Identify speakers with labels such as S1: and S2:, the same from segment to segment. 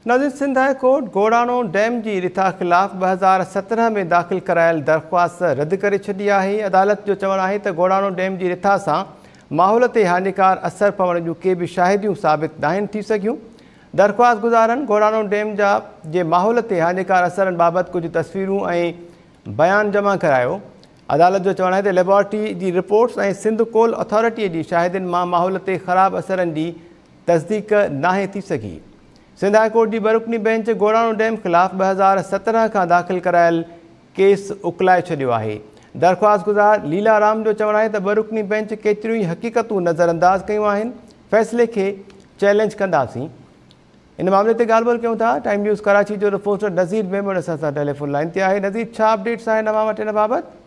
S1: Nazir, Sindh high court Gorano dam की रिथा ख़िलाफ़ 2017 में दाख़िल करायल दरख़्वास्त रद्द करे छॾी आहे। अदालत जो चवणु आहे त गोड़ाणो डैम की रिथा सां माहौल ते हानिकार असर पवण जूं के भी शाहिदियूं साबित नाहिनि थी सघियूं। दरख़्वास्त गुज़ारनि गोड़ाणो डैम जे माहौल ते हानिकार असरनि बाबति कुछ तस्वीरूं ऐं बयान जमा करायो। अदालत जो चवणु आहे त लेबोरेटरी जी रिपोर्ट्स ऐं सिंध कोल अथॉरिटीअ जी शाहिदियुनि मां माहौल ते ख़राब असरनि जी तस्दीक नाहे थी सघी। सिंध हाई कोर्ट की बरुकनी बेंच गोड़ाणो डैम ख़िलाफ़ 2017 का दाख़िल करायल केस उकलाए छॾियो आहे। दरख़्वास्त गुज़ार लीलाराम जो चवणु आहे त बरुकनी बेंच केतिरियूं ई हक़ीक़तूं नज़रअंदाज़ कयूं आहिनि, फ़ैसिले खे चैलेंज कंदासीं। इन मामले ते ॻाल्हि ॿोल कयूं था। टाइम न्यूज़ कराची जो रिपोर्टर नज़ीर मेमण असां सां टेलीफोन लाइन ते आहे। नज़ीर, छा अपडेट्स आहे नवां वटि इन बाबति?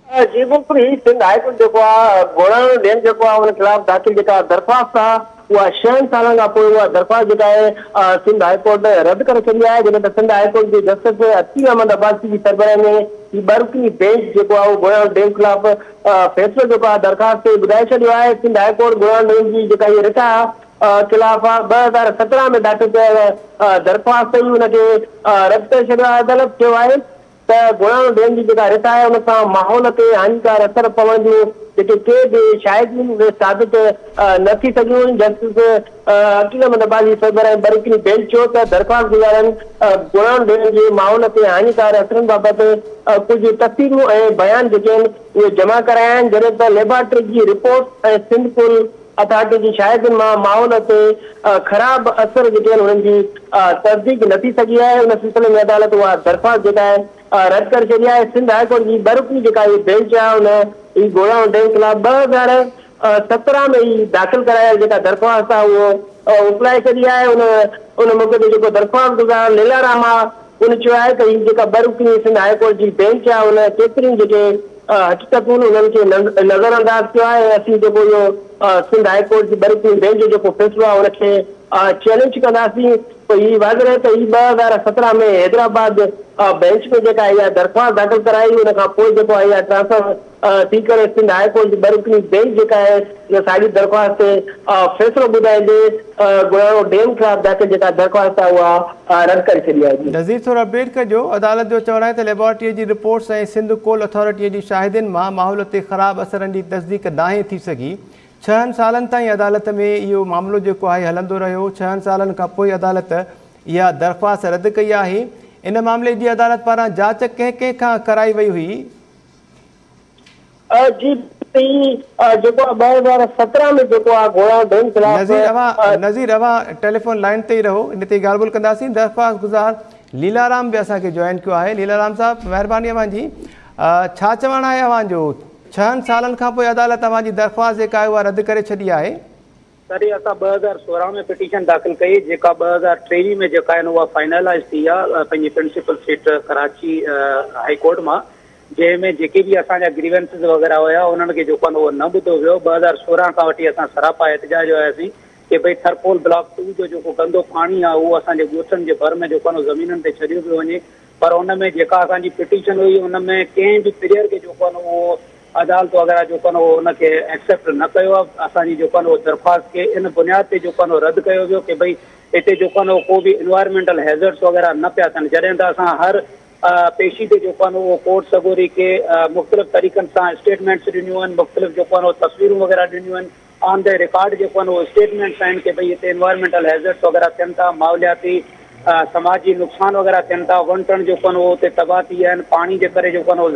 S2: जी बिल्कुल ही सिंध हाई कोर्ट जेको आहे गोड़ाणो डैम जेको आहे उन ख़िलाफ़ दाख़िल जेका दरख़्वास्त आहे उहा 6 सालनि खां पोइ उहा दरख़्वास्त जेका आहे सिंध हाई कोर्ट रद्द करे छॾी आहे। जॾहिं त सिंध हाई कोर्ट जे जस्टिस अतीक अहमद अब्बासी जी सरबराही में ही बरुकनी बेंच जेको आहे गोड़ाणो डैम ख़िलाफ़ फ़ैसिलो जेको आहे दरख़्वास्त ते ॿुधाए छॾियो आहे। Sindh high court Gorano dam जी जेका हीअ रिथा ख़िलाफ़ 2017 में दाख़िल कयल दरख़्वास्त हुई उनखे रद्द करे छॾियो आहे। अदालत चयो आहे त गोड़ाणो डैम जी जेका रिथा आहे उन सां माहौल ते हानिकार असर पवण जूं जेके के बि शाहिदियूं साबित न थी सघियूं। जस्टिस अतीक अहमद अब्बासी सरबराही बरुकनी बेंच चयो त दरख़्वास्त गुज़ारनि गोड़ाणो डैम जे माहौल ते हानिकार असरनि बाबति कुझु तस्वीरूं ऐं बयान जेके आहिनि उहे जमा कराया आहिनि। जॾहिं त लेबोरेटरी जी रिपोर्ट ऐं सिंध कोल अथॉरिटी जी शाहिदियुनि मां माहौल ते ख़राब असर जेके आहिनि उन्हनि जी तस्दीक न थी सघी आहे। उन सिलसिले में अदालत उहा दरख़्वास्त जेका आहे रद्द करे छॾी आहे। सिंध हाई कोर्ट जी बरुकनी जेका हीअ बेंच आहे उन ही गोड़ाणो डैम ख़िलाफ़ 2017 में ही दाख़िल करायल जेका दरख़्वास्त आहे उहो उकलाए छॾी आहे। उन मौक़े ते जेको दरख़्वास्त गुज़ार लीलाराम आहे उन चयो आहे त ही जेका बरुकनी सिंध हाई कोर्ट जी बेंच आहे उन केतिरियूं जेके हक़ीक़तूं उन्हनि खे नज़रअंदाज़ कयो आहे। असीं जेको इहो सिंध हाई कोर्ट जी बरुकनी बेंच जो जेको फ़ैसिलो आहे उनखे चैलेंज कंदासीं। तो ही वाज़ रहे त ही 2017 में हैदराबाद बेंच में जेका इहा दरख़्वास्त दाख़िल कराई उन खां पोइ जेको आहे इहा ट्रांसफर थी करे सिंध हाई कोर्ट जी बरुकनी बेंच जेका आहे इहा साॻी दरख़्वास्त ते फ़ैसिलो ॿुधाईंदे गोड़ाणो डैम ख़िलाफ़ दाख़िल जेका दरख़्वास्त आहे उहा रद्द करे छॾी आहे।
S1: नज़ीर, थोरो अपडेट कजो। अदालत जो चवणु आहे त लेबोरेटरीअ जी रिपोर्ट्स ऐं सिंध कोल अथॉरिटीअ जी शाहिदियुनि मां माहौल ते ख़राब असरनि जी तस्दीक नाहे थी सघी। 6 सालनि ताईं अदालत में इहो मामिलो जेको आहे हलंदो रहियो। 6 सालनि खां पोइ अदालत इहा दरख़्वास्त रद्द कई आहे। इन मामले जी अदालत पारां जांच कंहिं खां कराई वई हुई?
S2: जी जेको 2017 में जेको आहे गोड़ाणो डैम ख़िलाफ़
S1: नज़ीर अवां टेलीफोन लाइन ते ई रहो, इन ते ॻाल्हि ॿोल कंदासीं। दरख़्वास्त गुज़ार लीलाराम बि असांखे जॉइन कयो आहे। लीलाराम साहब, महिरबानी अवां जी, छा चवणु आहे अवांजो? 6 सालनि खां पोइ अदालत अवांजी दरख़्वास्त जेका आहे उहा रद्द करे छॾी आहे।
S3: सर, असां 2016 में पिटीशन दाख़िल कई जेका 2023 में जेका आहिनि उहा फाइनलाइज़ थी आहे पंहिंजी principal state Karachi high court मां, जंहिंमें जेके बि असांजा ग्रीवेंसिस वग़ैरह हुया उन्हनि खे जेको आहे उहो न ॿुधो वियो। 2016 खां वठी असां सरापा एहतिजाज हुयासीं कि भई थरपोल ब्लॉक 2 जो जेको गंदो पाणी आहे उहो असांजे ॻोठनि जे भर में जेको आहे ज़मीननि ते छॾियो पियो वञे। पर उन में जेका असांजी पिटीशन हुई उन में कंहिं बि प्लेयर खे जेको आहे उहो अदालत वग़ैरह जेको आहे उहो उनखे एक्सेप्ट न कयो आहे। असांजी जेको आहे उहो दरख़्वास्त खे इन बुनियाद ते जेको आहे रद्द कयो वियो कि भई हिते जेको आहे को बि इन्वायरमेंटल हैज़र्ड्स वग़ैरह न पिया थियनि। जॾहिं त असां हर पेशी ते जेको आहे उहो कोर्ट सगोरी खे मुख़्तलिफ़ तरीक़नि सां स्टेटमेंट्स ॾिनियूं आहिनि, मुख़्तलिफ़ जेको आहे तस्वीरूं वग़ैरह ॾिनियूं आहिनि। ऑन द रिकॉर्ड जेको आहे उहो स्टेटमेंट्स आहिनि कि भई हिते इन्वायरमेंटल हैज़र्ड्स वग़ैरह थियनि था, माहौलियाती समाजी नुक़सान वग़ैरह थियनि था, वन टण जेको आहे उहो हुते तबाह थी विया आहिनि, पाणी जे करे जेको आहे उहो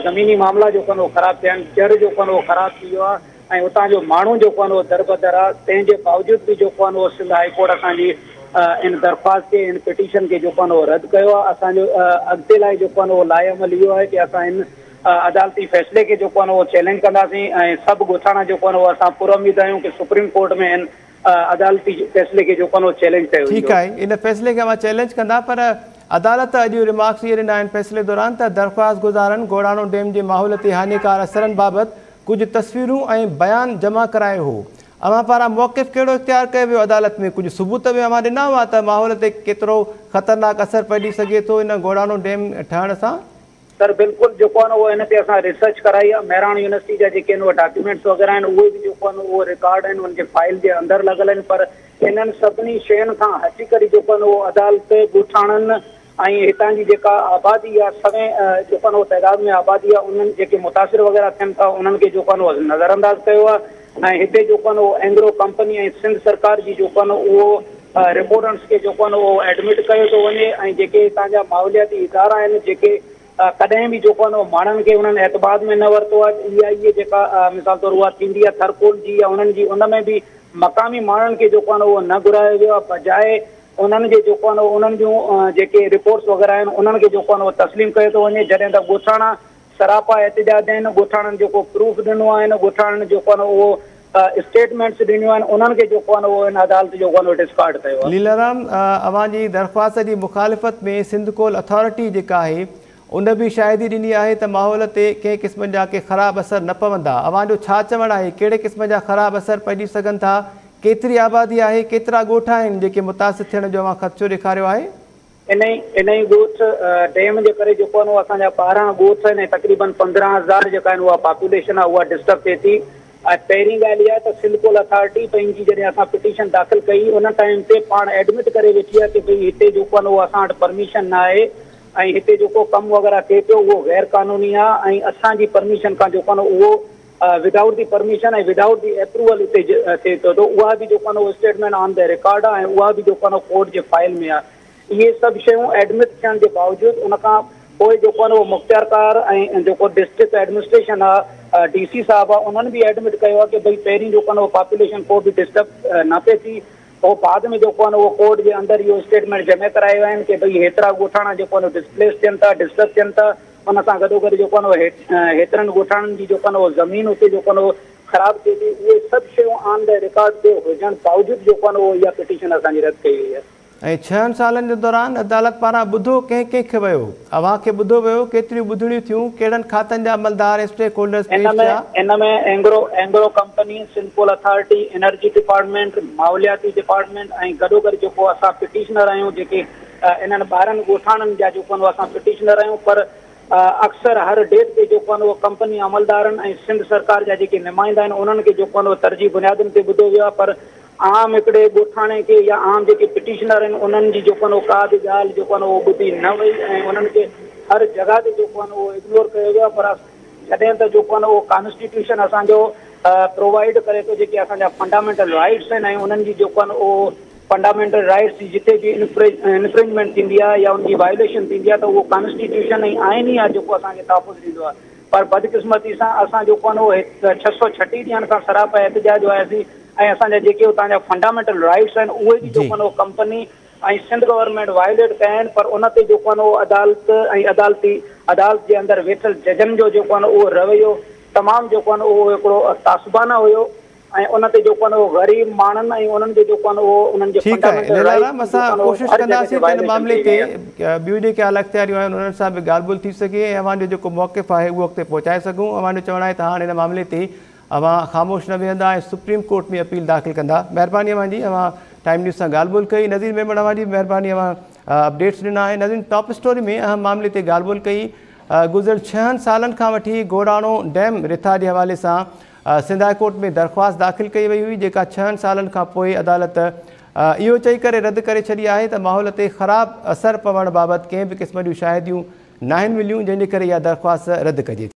S3: ज़मीनी मामला जेको आहे उहो ख़राबु थिया आहिनि, चर जेको आहे उहो ख़राबु थी वियो आहे ऐं उतां जो माण्हू जेको आहे उहो दरबदर आहे। तंहिंजे बावजूदि बि जेको आहे उहो सिंध हाई कोर्ट असांजी इन दरख़्वास्त खे इन पिटीशन खे जेको आहे उहो रद्द कयो आहे। असांजो अॻिते लाइ जेको आहे उहो लाइअमल इहो आहे कि असां इन अदालती फ़ैसिले खे जेको आहे उहो चैलेंज कंदासीं ऐं सभु ॻोठाणा जेको आहे उहो असां पुरउमीद आहियूं कि सुप्रीम कोर्ट में इन अदालती फ़ैसिले खे जेको आहे उहो चैलेंज कयो।
S1: ठीकु आहे, इन फ़ैसिले खे अवां चैलेंज कंदा, पर अदालत अॼु रिमार्क्स इहे ॾिना आहिनि फ़ैसिले दौरान त दरख़्वास्त गुज़ारनि गोड़ाणो डैम जे माहौल ते हानिकार असरनि बाबति कुझु तस्वीरूं ऐं बयान जमा करायो हो। अवां पारां मौक़िफ़ कहिड़ो इख़्तियार कयो वियो अदालत में? कुझु सबूत बि अवां ॾिना हुआ त माहौल ते केतिरो ख़तरनाक असर पइजी सघे थो इन गोड़ाणो डैम ठहण सां?
S3: सर, बिल्कुलु जेको आहे उहो इन ते असां रिसर्च कराई आहे। मेहराण यूनिवर्सिटी जा जेके आहिनि उहे डॉक्यूमेंट्स वग़ैरह आहिनि उहे बि जेको आहे उहो रिकॉर्ड आहिनि, उनजे फाइल जे अंदरि लॻल आहिनि। पर इन्हनि सभिनी शयुनि खां हटी करे जेको आहे उहो अदालत ॻोठाणनि ऐं हितां जी जेका आबादी आहे सवें जेको आहे तइदाद में आबादी आहे उन्हनि जेके मुतासिर वग़ैरह थियनि था उन्हनि खे जेको आहे उहो नज़रअंदाज़ कयो आहे ऐं हिते जेको आहे उहो एंग्रो कंपनी ऐं सिंध सरकार जी जेको आहे उहो रिपोर्टर्स खे जेको आहे उहो एडमिट कयो थो वञे ऐं जेके हितां जा माहौलियाती इदारा आहिनि जेके कॾहिं बि जेको आहे माण्हुनि खे उन्हनि एतबाद में न वरितो आहे इहा जेका मिसाल तौरु उहा थींदी आहे थरकोल जी या उन्हनि जी उन में बि मक़ामी माण्हुनि खे जेको आहे उहो न घुरायो वियो आहे बजाए उन्हनि जे जेको आहे उन्हनि जूं जेके रिपोर्ट्स वग़ैरह आहिनि उन्हनि खे जेको आहे उहो तस्लीम कयो थो वञे जॾहिं त ॻोठाणा सरापा एहतिजाज आहिनि ॻोठाणनि जेको प्रूफ ॾिनो आहे ॻोठाणनि जेको आहे उहो स्टेटमेंट्स ॾिनियूं आहिनि उन्हनि खे जेको आहे उहो इन अदालत जेको आहे डिस्कार्ड कयो आहे।
S1: लीलाराम अवां जी दरख़्वास्त जी मुखालिफ़त में सिंध कोल अथॉरिटी जेका आहे उन बि शाहिदी ॾिनी आहे त माहौल ते कंहिं क़िस्म जा के ख़राब असर न पवंदा। अवां जो छा चवणु आहे कहिड़े क़िस्म जा ख़राब असर पइजी सघनि था केतिरी आबादी आहे केतिरा ॻोठ आहिनि जेके मुतासिर थियण जो अवां ख़दशो ॾेखारियो आहे?
S3: इन ई ॻोठ डैम जे करे जेको आहे असांजा 12 ॻोठ आहिनि ऐं तक़रीबन 15,000 जेका आहिनि उहा पॉपुलेशन आहे उहा डिस्टर्ब थिए थी। ऐं पहिरीं ॻाल्हि इहा त सिंध कोल अथॉरिटी पंहिंजी जॾहिं असां पिटीशन दाख़िल कई उन टाइम ते पाण एडमिट करे वेठी आहे कि भई हिते जेको आहे उहो असां वटि परमिशन न आहे ऐं हिते जेको कमु वग़ैरह थिए पियो उहो गैर क़ानूनी आहे ऐं असांजी परमिशन खां जेको आहे उहो विदाउट दी परमिशन ऐं विदाउट दी अप्रूवल हिते थिए थो त उहा बि जेको आहे उहो स्टेटमेंट ऑन द रिकॉर्ड आहे ऐं उहा बि जेको आहे कोर्ट जे फाइल में आहे। इहे सभु शयूं एडमिट थियण जे बावजूदि उन खां पोइ जेको आहे उहो मुख़्तियारकार ऐं जेको डिस्ट्रिक्ट एडमिनिस्ट्रेशन आहे DC साहब आहे उन्हनि बि एडमिट कयो आहे कि भई पहिरीं जेको आहे उहो पॉपुलेशन को बि डिस्टर्ब न थिए थी। पोइ बाद में जेको आहे उहो कोर्ट जे अंदरि इहो स्टेटमेंट जमा करायो आहिनि कि भई हेतिरा ॻोठाणा जेको आहे डिस्प्लेस थियनि था डिस्टर्ब थियनि था उन सां गॾोगॾु जेको आहे हेतिरनि ॻोठाणनि जी जेको आहे उहो ज़मीन उते जेको आहे उहो ख़राबु थिए थी। उहे सभु शयूं ऑन द रिकॉर्ड ते हुजण बावजूदि जेको आहे उहो इहा पिटीशन असांजी रद्द कई वई आहे।
S1: ऐं 6 सालनि जे दौरान अदालत पारां ॿुधो कंहिंखे वियो अवां खे ॿुधो वियो केतिरियूं ॿुधणियूं थियूं कहिड़नि खातनि जा अमलदार स्टेक होल्डर्स
S3: इन में एंग्रो कंपनी सिंध कोल अथॉरिटी एनर्जी डिपार्टमेंट माहौलियाती डिपार्टमेंट ऐं गॾोगॾु जेको असां पिटीशनर आहियूं जेके इन्हनि 12 ॻोठाणनि जा जेको आहे असां पिटीशनर आहियूं पर अक्सर हर डेट ते जेको आहे उहो कंपनी अमलदारनि ऐं सिंध सरकार जा जेके नुमाइंदा आहिनि उन्हनि खे जेको आहे उहो तरजीह बुनियादुनि ते ॿुधो वियो आहे पर आम हिकिड़े ॻोठाणे खे या आम जेके पिटीशनर आहिनि उन्हनि जी जेको आहे का बि ॻाल्हि जेको आहे उहो ॿुधी न वई ऐं उन्हनि खे हर जॻह ते जेको आहे उहो इग्नोर कयो वियो आहे। पर जॾहिं त जेको आहे उहो कॉन्स्टिट्यूशन असांजो प्रोवाइड करे थो जेके असांजा फंडामेंटल राइट्स आहिनि ऐं उन्हनि जी जेको आहे उहो फंडामेंटल राइट्स जी जिते बि इन्फ्रिंजमेंट थींदी आहे या उनजी वायोलेशन थींदी आहे त उहो कॉन्स्टिट्यूशन ऐं आइन ई आहे जेको असांखे तहफ़ुज़ ॾींदो आहे। पर बदकिस्मती सां असां जेको आहे उहो 636 ॾींहंनि खां सरापा एहतिजाज हुआसीं ऐं असांजा जेके हुतां जा फंडामेंटल राइट्स आहिनि उहे बि जेको आहे उहो कंपनी ऐं सिंध गवर्नमेंट वायोलेट कया आहिनि। पर उन ते जेको आहे उहो अदालत ऐं अदालत जे अंदरि वेठल जजनि जो जेको आहे उहो रवैयो तमामु जेको आहे उहो हिकिड़ो तासुबाना हुयो ऐं उन ते जेको आहे उहो ग़रीब माण्हुनि ऐं उन्हनि जो जेको आहे उहो उन्हनि जे फंडामेंटल राइट्स
S1: असां कोशिशि कंदासीं त इन मामले ते ॿियूं जेके आला इख्तियारियूं आहिनि उन्हनि सां बि ॻाल्हि ॿोल थी सघे ऐं अवां जो जेको मौक़िफ़ आहे उहो अॻिते पहुचाए सघूं। अवां जो चवणु आहे त हाणे हिन मामले ते अवां ख़ामोश न वेहंदा ऐं सुप्रीम कोर्ट में अपील दाख़िल कंदा। महिरबानी अवां जी अवां टाइम न्यूज़ सां ॻाल्हि ॿोल कई। नज़ीर मेमण अवां जी महिरबानी अवां अपडेट्स ॾिना आहे। नज़ीर टॉप स्टोरी में अहम मामले ते ॻाल्हि ॿोल कई। गुज़िरियल 6 सालनि खां वठी गोड़ाणो डैम रिथा जे हवाले सां सिंध हाई कोर्ट में दरख़्वास्त दाख़िल कई वई हुई जेका 6 सालनि खां पोइ अदालत इहो चई करे रद्द करे छॾी आहे त माहौल ते ख़राब असर पवण बाबति कंहिं बि क़िस्म जूं शाहिदियूं नाहिनि मिलियूं जंहिंजे करे इहा दरख़्वास्त रद्द कजे थी।